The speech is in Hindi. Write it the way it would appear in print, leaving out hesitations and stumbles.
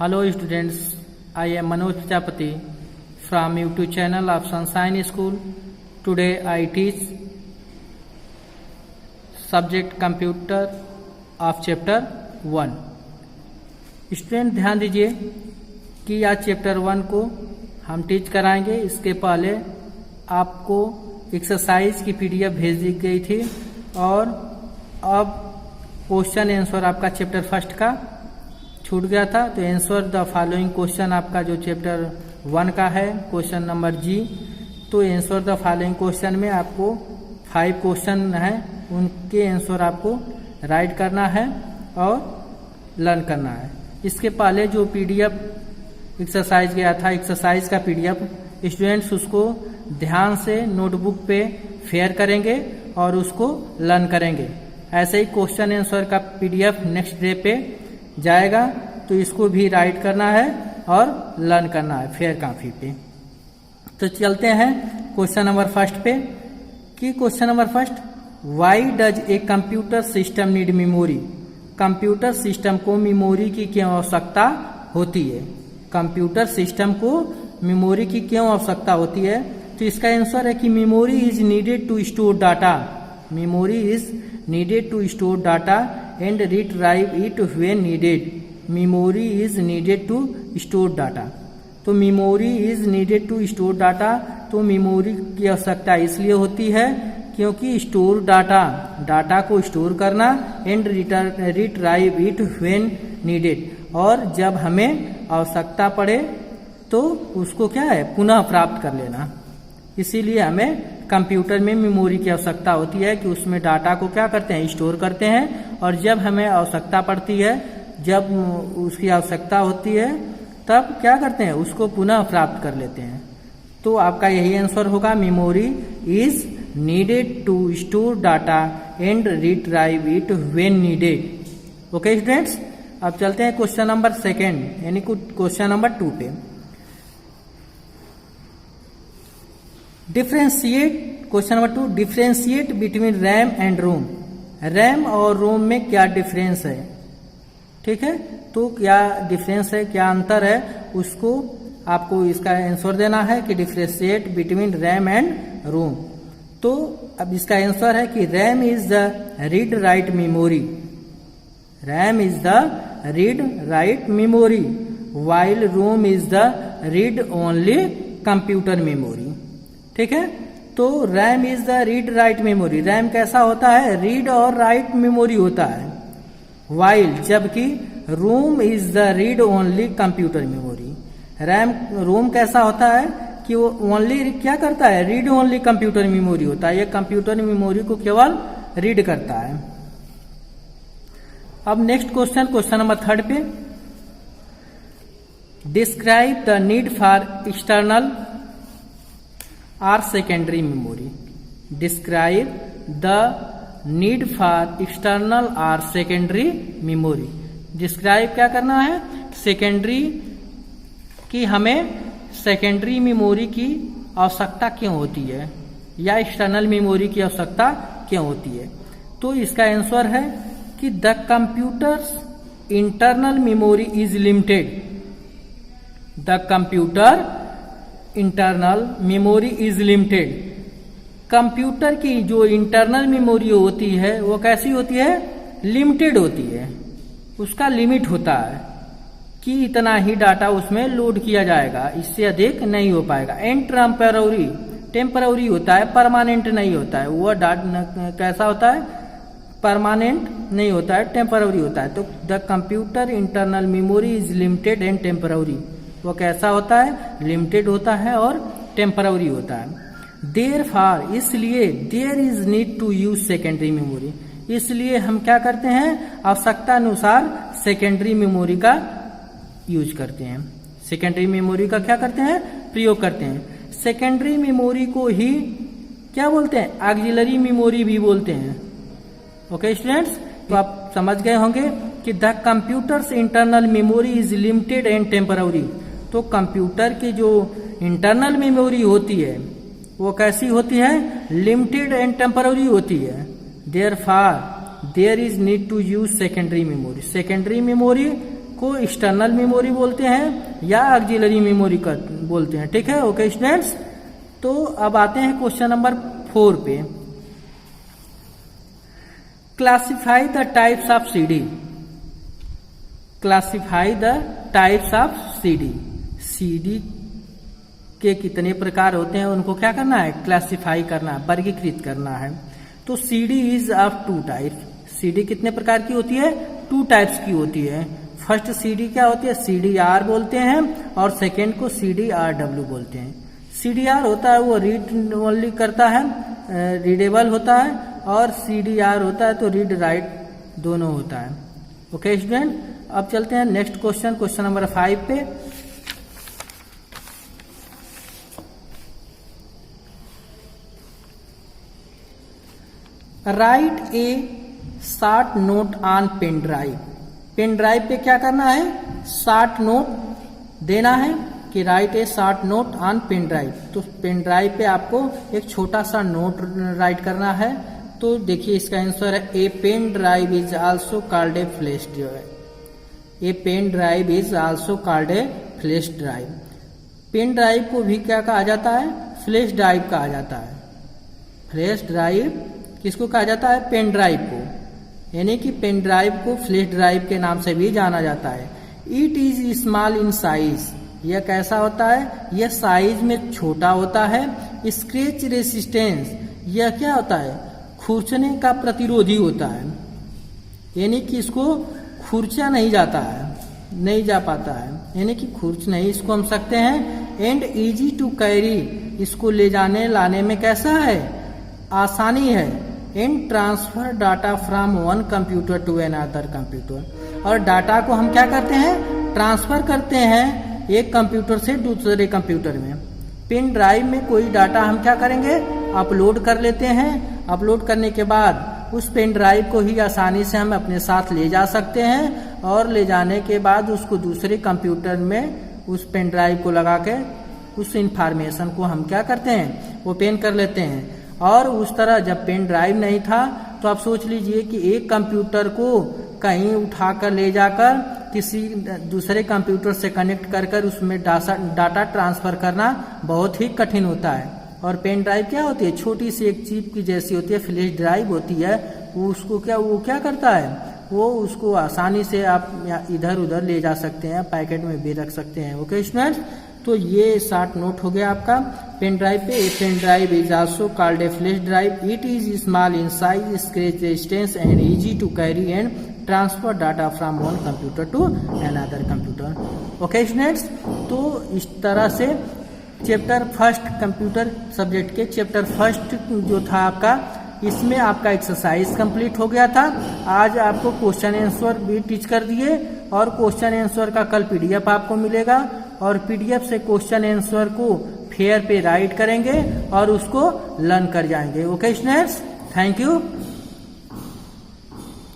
Hello students, I am Manoj Prajapati from YouTube channel of Sunshine School. Today I teach subject computer of chapter 1. Student ध्यान दीजिए कि आज चैप्टर 1 को हम टीच कराएंगे। इसके पहले आपको एक्सरसाइज की पीडीएफ भेज दी गई थी और अब क्वेश्चन आंसर आपका चैप्टर फर्स्ट का छूट गया था, तो आंसर द फॉलोइंग क्वेश्चन आपका जो चैप्टर 1 का है क्वेश्चन नंबर जी। तो आंसर द फॉलोइंग क्वेश्चन में आपको 5 क्वेश्चन है, उनके आंसर आपको राइट करना है और लर्न करना है। इसके पहले जो पीडीएफ एक्सरसाइज गया था, एक्सरसाइज का पीडीएफ, स्टूडेंट्स उसको ध्यान से नोटबुक पे शेयर करेंगे और उसको लर्न करेंगे। ऐसे ही क्वेश्चन आंसर का पीडीएफ नेक्स्ट डे पे जाएगा, तो इसको भी राइट करना है और लर्न करना है फेयर कॉपी पे। तो चलते हैं क्वेश्चन नंबर फर्स्ट पे कि question number first, why does a computer system need memory? Computer system को मेमोरी की क्यों आवश्यकता होती है? कंप्यूटर सिस्टम को मेमोरी की क्यों आवश्यकता होती है? तो इसका आंसर है कि memory is needed to store data. Memory is needed to store data and retrieve it when needed. Memory is needed to store data. तो memory is needed to store data, तो मेमोरी की आवश्यकता इसलिए होती है क्योंकि स्टोर डाटा को स्टोर करना and retrieve it when needed, और जब हमें आवश्यकता पड़े तो उसको क्या है, पुनः प्राप्त कर लेना। इसीलिए हमें कंप्यूटर में मेमोरी की आवश्यकता होती है कि उसमें डाटा को क्या करते हैं, स्टोर करते हैं, और जब हमें आवश्यकता पड़ती है, जब उसकी आवश्यकता होती है, तब क्या करते हैं, उसको पुनः प्राप्त कर लेते हैं। तो आपका यही आंसर होगा, memory is needed to store data and retrieve it when needed. Okay students, अब चलते हैं क्वेश्चन नंबर सेकेंड यानी क्वेश्चन नंबर 2 पे। Differentiate, question number 2, differentiate between RAM and ROM. RAM और रोम में क्या डिफरेंस है? ठीक है, तो क्या डिफरेंस है, क्या अंतर है, उसको आपको इसका आंसर देना है कि differentiate between RAM and ROM. तो अब इसका आंसर है कि RAM is the read write memory. RAM is the read write memory while ROM is the read only computer memory. ठीक है, तो RAM is the read write memory. RAM कैसा होता है, रीड और राइट मेमोरी होता है, वाइल जबकि ROM is the read only computer memory. ROM कैसा होता है कि वो ओनली क्या करता है, रीड ओनली कंप्यूटर मेमोरी होता है, ये कंप्यूटर मेमोरी को केवल रीड करता है। अब नेक्स्ट क्वेश्चन, क्वेश्चन नंबर 3 पे, describe the need for external और secondary memory. Describe the need for external और सेकेंडरी मेमोरी। डिस्क्राइब क्या करना है, सेकेंडरी की हमें सेकेंडरी मेमोरी की आवश्यकता क्यों होती है या एक्सटर्नल मेमोरी की आवश्यकता क्यों होती है। तो इसका आंसर है कि the computers internal memory is limited. The computer internal memory is limited. Computer की जो इंटरनल मेमोरी होती है वो कैसी होती है, लिमिटेड होती है, उसका लिमिट होता है कि इतना ही डाटा उसमें लोड किया जाएगा, इससे अधिक नहीं हो पाएगा। एंड टेम्पररी होता है, परमानेंट नहीं होता है। वो डाटा कैसा होता है, परमानेंट नहीं होता है, टेम्पररी होता है। तो the computer internal memory is limited and temporary. वो कैसा होता है, लिमिटेड होता है और टेम्पररी होता है। देयरफॉर, इसलिए, there is need to use secondary memory. इसलिए हम क्या करते हैं, आवश्यकता अनुसार सेकेंडरी मेमोरी का यूज करते हैं। सेकेंडरी मेमोरी का क्या करते हैं, प्रयोग करते हैं। सेकेंडरी मेमोरी को ही क्या बोलते हैं, ऑक्सिलरी मेमोरी भी बोलते हैं। ओके स्टूडेंट्स, तो आप समझ गए होंगे कि the computers internal memory is limited and temporary. तो कंप्यूटर की जो इंटरनल मेमोरी होती है वो कैसी होती है, लिमिटेड एंड टेम्पररी होती है। Therefore there is need to use secondary memory. Secondary memory को एक्सटर्नल मेमोरी बोलते हैं या ऑक्सिलरी मेमोरी बोलते हैं। ठीक है, ओके स्टूडेंट्स। तो अब आते हैं क्वेश्चन नंबर 4 पे। Classify the types of CD. Classify the types of CD. CD के कितने प्रकार होते हैं उनको क्या करना है, क्लासिफाई करना है, वर्गीकृत करना है। तो CD is of 2 types. CD कितने प्रकार की होती है, 2 टाइप्स की होती है। फर्स्ट सीडी क्या होती है, सीडीआर बोलते हैं, और सेकेंड को सीडीआरडब्ल्यू बोलते हैं। सीडीआर होता है वो रीड ओनली करता है, रीडेबल होता है, और सीडीआर होता है तो रीड राइट दोनों होता है। ओके स्टूडेंट, अब चलते हैं नेक्स्ट क्वेश्चन, क्वेश्चन नंबर 5 पे। Write a short note on pen drive. Pen drive पे क्या करना है, शॉर्ट नोट देना है कि write a short note on pen drive. तो पेन ड्राइव पे आपको एक छोटा सा नोट राइट करना है। तो देखिए इसका आंसर है a pen drive is also called a flash drive. A pen drive is also called a flash drive. Pen drive को भी क्या कहा जाता है, फ्लैश ड्राइव कहा जाता है। फ्लैश ड्राइव किसको कहा जाता है, पेन ड्राइव को, यानी कि पेन ड्राइव को फ्लैश ड्राइव के नाम से भी जाना जाता है। It is small in size. यह कैसा होता है, यह साइज में छोटा होता है। स्क्रैच रेसिस्टेंस, यह क्या होता है, खुरचने का प्रतिरोधी होता है, यानी कि इसको खुरचा नहीं जाता है, नहीं जा पाता है, यानी कि खुरच नहीं इसको हम सकते हैं। एंड इजी टू कैरी, इसको ले जाने लाने में कैसा है, आसानी है। And transfer data from one computer to another computer, और डाटा को हम क्या करते हैं, ट्रांसफर करते हैं एक कंप्यूटर से दूसरे कंप्यूटर में। पेन ड्राइव में कोई डाटा हम क्या करेंगे, अपलोड कर लेते हैं। अपलोड करने के बाद उस पेन ड्राइव को ही आसानी से हम अपने साथ ले जा सकते हैं, और ले जाने के बाद उसको दूसरे कंप्यूटर में उस पेन ड्राइव को लगा के उस इंफॉर्मेशन को हम क्या करते हैं, ओपन कर लेते हैं। और उस तरह जब पेन ड्राइव नहीं था तो आप सोच लीजिए कि एक कंप्यूटर को कहीं उठाकर ले जाकर किसी दूसरे कंप्यूटर से कनेक्ट कर उसमें डाटा ट्रांसफर करना बहुत ही कठिन होता है। और पेन ड्राइव क्या होती है, छोटी सी एक चिप की जैसी होती है, फ्लैश ड्राइव होती है। वो क्या करता है, वो उसको आसानी से आप इधर उधर ले जा सकते हैं, पैकेट में भी रख सकते हैं। ओके स्टूडेंट्स, तो ये शॉर्ट नोट हो गया आपका पेन ड्राइव पे। A pen drive is also called a flash drive. It is small in size, scratch resistance and easy to carry and transfer data from one computer to another computer. Okay students, तो इस तरह से चैप्टर फर्स्ट कंप्यूटर सब्जेक्ट के चैप्टर फर्स्ट जो था आपका, इसमें आपका एक्सरसाइज कंप्लीट हो गया था। आज आपको क्वेश्चन आंसर भी टीच कर दिए, और क्वेश्चन आंसर का कल पीडीएफ आपको मिलेगा, और पीडीएफ से क्वेश्चन आंसर को फेयर पे राइट करेंगे और उसको लर्न कर जाएंगे। Okay students, thank you.